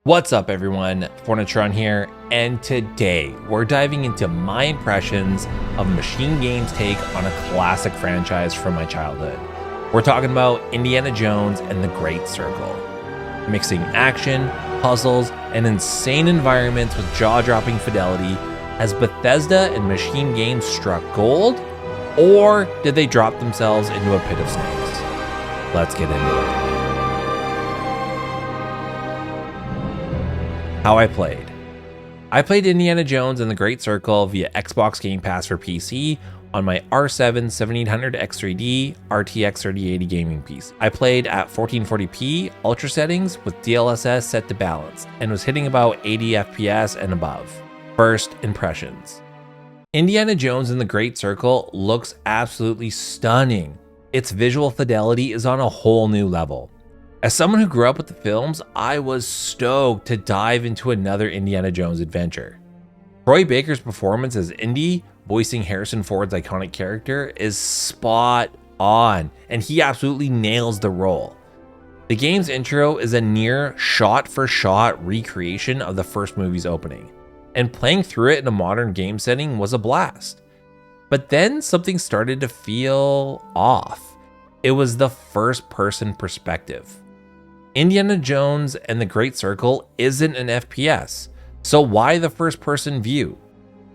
What's up everyone, Fornitron here, and today we're diving into my impressions of Machine Games' take on a classic franchise from my childhood. We're talking about Indiana Jones and the Great Circle. Mixing action, puzzles, and insane environments with jaw-dropping fidelity, has Bethesda and Machine Games struck gold, or did they drop themselves into a pit of snakes? Let's get into it. How I played. I played Indiana Jones and the Great Circle via Xbox GamePass for PC on my R7 7800X3D RTX 3080 gaming PC. I played at 1440p ultra settings with DLSS set to balanced and was hitting about 80 FPS and above. First impressions. Indiana Jones and the Great Circle looks absolutely stunning. Its visual fidelity is on a whole new level. As someone who grew up with the films, I was stoked to dive into another Indiana Jones adventure. Troy Baker's performance as Indy, voicing Harrison Ford's iconic character, is spot on, and he absolutely nails the role. The game's intro is a near shot-for-shot recreation of the first movie's opening, and playing through it in a modern game setting was a blast. But then something started to feel off. It was the first-person perspective. Indiana Jones and the Great Circle isn't an FPS, so why the first-person view?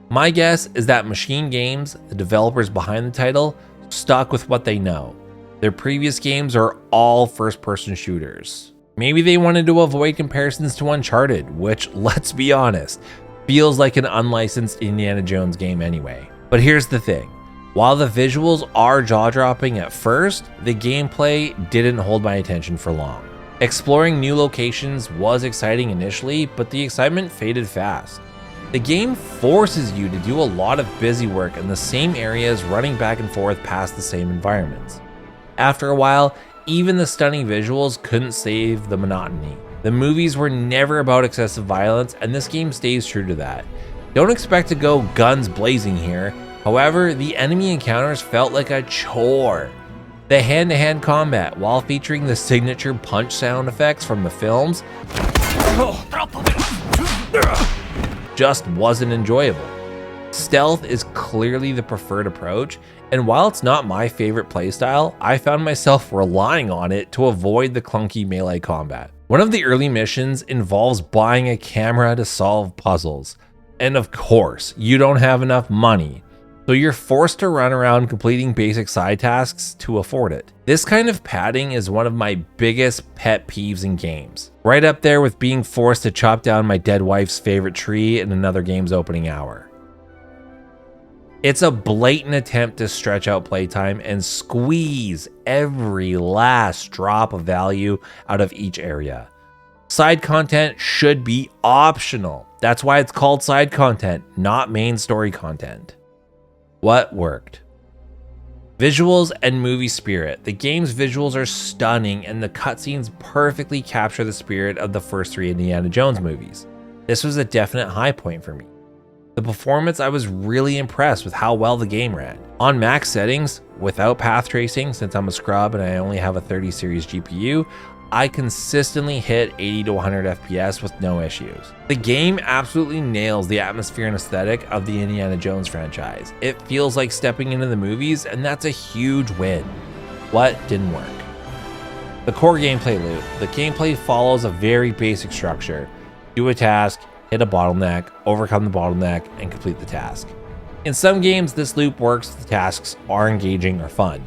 My guess is that Machine Games, the developers behind the title, stuck with what they know. Their previous games are all first-person shooters. Maybe they wanted to avoid comparisons to Uncharted, which, let's be honest, feels like an unlicensed Indiana Jones game anyway. But here's the thing. While the visuals are jaw-dropping at first, the gameplay didn't hold my attention for long. Exploring new locations was exciting initially, but the excitement faded fast. The game forces you to do a lot of busy work in the same areas, running back and forth past the same environments. After a while, even the stunning visuals couldn't save the monotony. The movies were never about excessive violence, and this game stays true to that. Don't expect to go guns blazing here. However, the enemy encounters felt like a chore. The hand-to-hand combat, while featuring the signature punch sound effects from the films, just wasn't enjoyable. Stealth is clearly the preferred approach, and while it's not my favorite playstyle, I found myself relying on it to avoid the clunky melee combat. One of the early missions involves buying a camera to solve puzzles, and of course, you don't have enough money. So you're forced to run around completing basic side tasks to afford it. This kind of padding is one of my biggest pet peeves in games. Right up there with being forced to chop down my dead wife's favorite tree in another game's opening hour. It's a blatant attempt to stretch out playtime and squeeze every last drop of value out of each area. Side content should be optional. That's why it's called side content, not main story content. What worked? Visuals and movie spirit. The game's visuals are stunning, and the cutscenes perfectly capture the spirit of the first three Indiana Jones movies. This was a definite high point for me. The performance, I was really impressed with how well the game ran. On max settings, without path tracing, since I'm a scrub and I only have a 30 series GPU, I consistently hit 80 to 100 FPS with no issues. The game absolutely nails the atmosphere and aesthetic of the Indiana Jones franchise. It feels like stepping into the movies, and that's a huge win. What didn't work? The core gameplay loop. The gameplay follows a very basic structure. Do a task, hit a bottleneck, overcome the bottleneck, and complete the task. In some games, this loop works if the tasks are engaging or fun.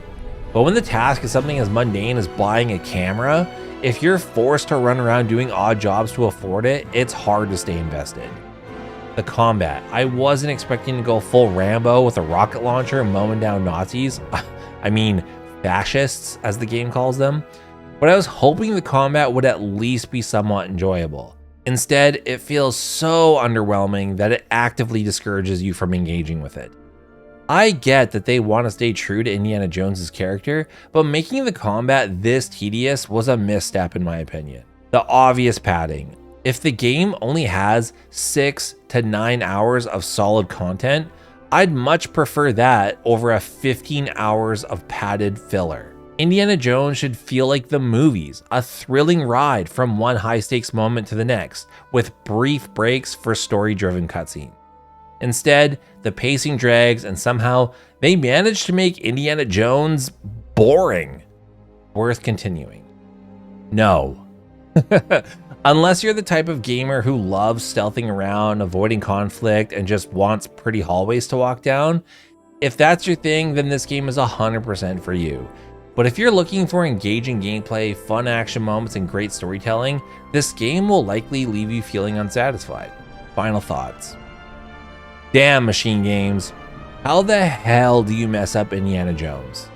But when the task is something as mundane as buying a camera, if you're forced to run around doing odd jobs to afford it, it's hard to stay invested. The combat. I wasn't expecting to go full Rambo with a rocket launcher mowing down Nazis. I mean, fascists, as the game calls them. But I was hoping the combat would at least be somewhat enjoyable. Instead, it feels so underwhelming that it actively discourages you from engaging with it. I get that they want to stay true to Indiana Jones's character, but making the combat this tedious was a misstep in my opinion. The obvious padding. If the game only has 6 to 9 hours of solid content, I'd much prefer that over a 15 hours of padded filler. Indiana Jones should feel like the movies, a thrilling ride from one high-stakes moment to the next, with brief breaks for story-driven cutscenes. Instead, the pacing drags, and somehow they manage to make Indiana Jones boring. Worth continuing. No. Unless you're the type of gamer who loves stealthing around, avoiding conflict, and just wants pretty hallways to walk down, if that's your thing, then this game is 100% for you. But if you're looking for engaging gameplay, fun action moments, and great storytelling, this game will likely leave you feeling unsatisfied. Final thoughts. Damn, Machine Games. How the hell do you mess up Indiana Jones?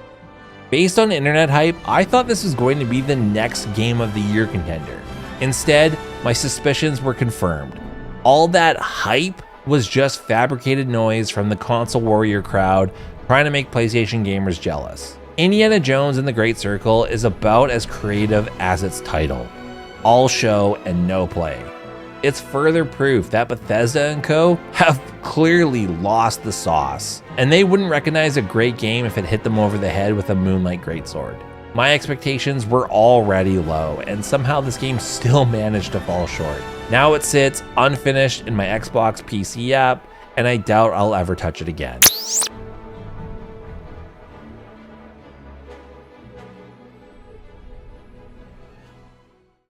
Based on internet hype, I thought this was going to be the next Game of the Year contender. Instead, my suspicions were confirmed. All that hype was just fabricated noise from the console warrior crowd trying to make PlayStation gamers jealous. Indiana Jones and the Great Circle is about as creative as its title. All show and no play. It's further proof that Bethesda & Co. have clearly lost the sauce, and they wouldn't recognize a great game if it hit them over the head with a Moonlight Greatsword. My expectations were already low, and somehow this game still managed to fall short. Now it sits unfinished in my Xbox PC app, and I doubt I'll ever touch it again.